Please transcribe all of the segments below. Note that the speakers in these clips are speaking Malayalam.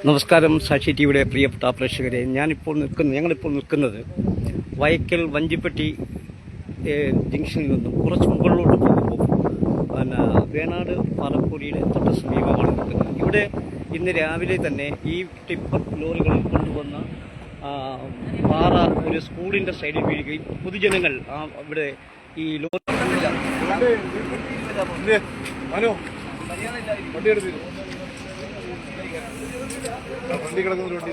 നമസ്കാരം. സാക്ഷി ടിവിയുടെ പ്രിയപ്പെട്ട പ്രേക്ഷകരെ, ഞങ്ങളിപ്പോൾ നിൽക്കുന്നത് വൈക്കൽ വഞ്ചിപ്പെട്ടി ജംഗ്ഷനിൽ നിന്നും കുറച്ച് മുകളിലോട്ട് പോകുമ്പോൾ വേണാട് പാറപ്പൂരിയുടെ തൊട്ട് സമീപമാണ് നിൽക്കുന്നത്. ഇവിടെ ഇന്ന് രാവിലെ തന്നെ ഈ ടിപ്പർ ലോറികളിൽ കൊണ്ടുവന്ന പാറ ഒരു സ്കൂളിൻ്റെ സൈഡിൽ വീഴുകയും പൊതുജനങ്ങൾ ഇവിടെ ഈ ലോറി വണ്ടി കിടക്കുന്ന ഒരു വണ്ടി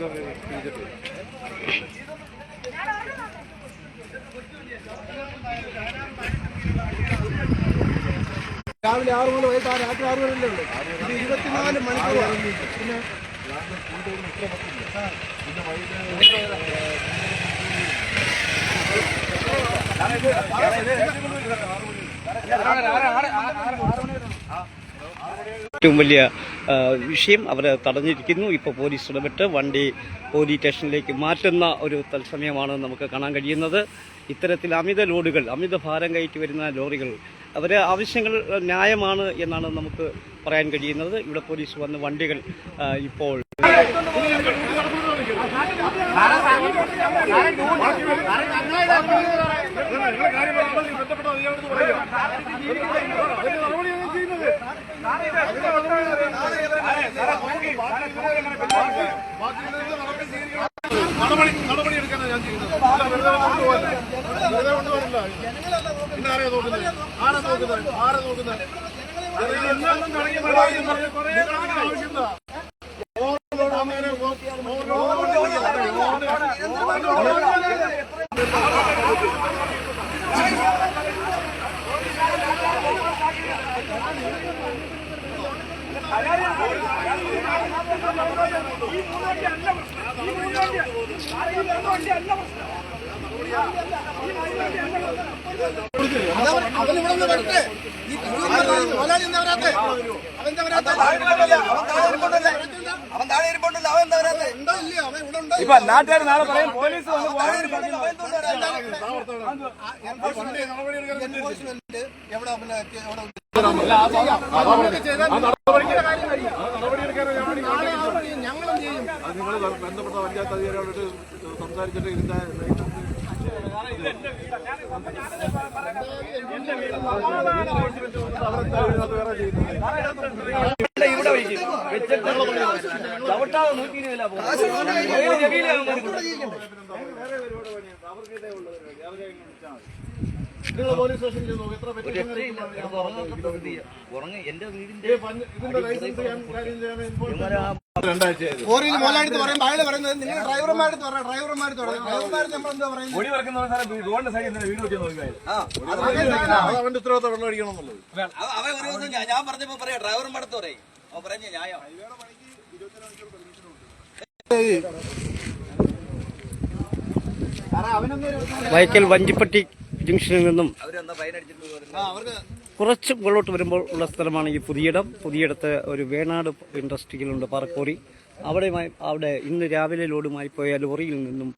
രാവിലെ 6 മുതൽ വൈകിട്ട് രാത്രി 6 വരെ ഉണ്ട്. ഇത് 24 മണിക്കൂർ. പിന്നെ ഏറ്റവും വലിയ വിഷയം അവർ തടഞ്ഞിരിക്കുന്നു. ഇപ്പോൾ പോലീസ് ഇടപെട്ട് വണ്ടി പോലീസ് സ്റ്റേഷനിലേക്ക് മാറ്റുന്ന ഒരു തത്സമയമാണ് നമുക്ക് കാണാൻ കഴിയുന്നത്. ഇത്തരത്തിൽ അമിത ഭാരം കയറ്റി വരുന്ന ലോറികൾ അവരെ ആവശ്യങ്ങൾ ന്യായമാണ് എന്നാണ് നമുക്ക് പറയാൻ കഴിയുന്നത്. ഇവിടെ പോലീസ് വന്ന് വണ്ടികൾ ഇപ്പോൾ നടപടി എടുക്കാനാണ് ഞാൻ ചെയ്യുന്നത്. പിന്നെ ആരെ നോക്കുന്നത്? ആവശ്യമില്ല. ഇപ്പൊ നാട്ടുകാർ നാളെ പറയും പോലീസ് ഞങ്ങളും ചെയ്യും. അത് നിങ്ങൾ ബന്ധപ്പെട്ട പഞ്ചായത്ത് അധികാരികളോട് സംസാരിച്ചിട്ട് ഇതിന്റെ ഇവിടെ ചവിട്ടാതെ നോക്കിയില്ല പോലീസ് സ്റ്റേഷനിൽ ചെന്നു. എത്ര എന്റെ വീടിന്റെ ഓറിയിൽ മോലാടുത്ത് പറയുമ്പോൾ അയാൾ പറയുന്നത് നിങ്ങൾ ഡ്രൈവർമാരെടുത്ത് പറയാം. ഡ്രൈവർമാർ നമ്മൾ എന്താ പറയുന്നത്? പൊടി പറക്കുന്ന റോഡിന്റെ സൈഡിൽ വീട് വെച്ച് നോക്കിയാൽ അവന്റെ ഉത്തരവാദിത്തം വെള്ളം അടിക്കണം എന്നുള്ളത്. ഞാൻ പറഞ്ഞപ്പോ പറയാം ഡ്രൈവർമാരടുത്ത് പറയും പറഞ്ഞ ന്യായം. വൈക്കൽ വഞ്ചിപ്പെട്ടി ജംഗ്ഷനിൽ നിന്നും കുറച്ച് മുകളിലോട്ട് വരുമ്പോൾ ഉള്ള സ്ഥലമാണ് ഈ പുതിയിടത്ത് ഒരു വേണാട് ഇൻഡസ്ട്രിയിലുണ്ട് പാറക്കോറി. അവിടെ ഇന്ന് രാവിലെ ലോഡുമായി പോയ ലോറിയിൽ നിന്നും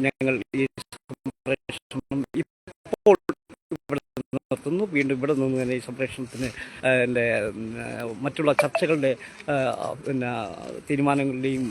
ഞങ്ങൾ ഈ ഇപ്പോൾ ഇവിടെ നിർത്തുന്നു. വീണ്ടും ഇവിടെ നിന്ന് തന്നെ ഈ സംപ്രേഷണത്തിന് മറ്റുള്ള ചർച്ചകളുടെ തീരുമാനങ്ങളുടെയും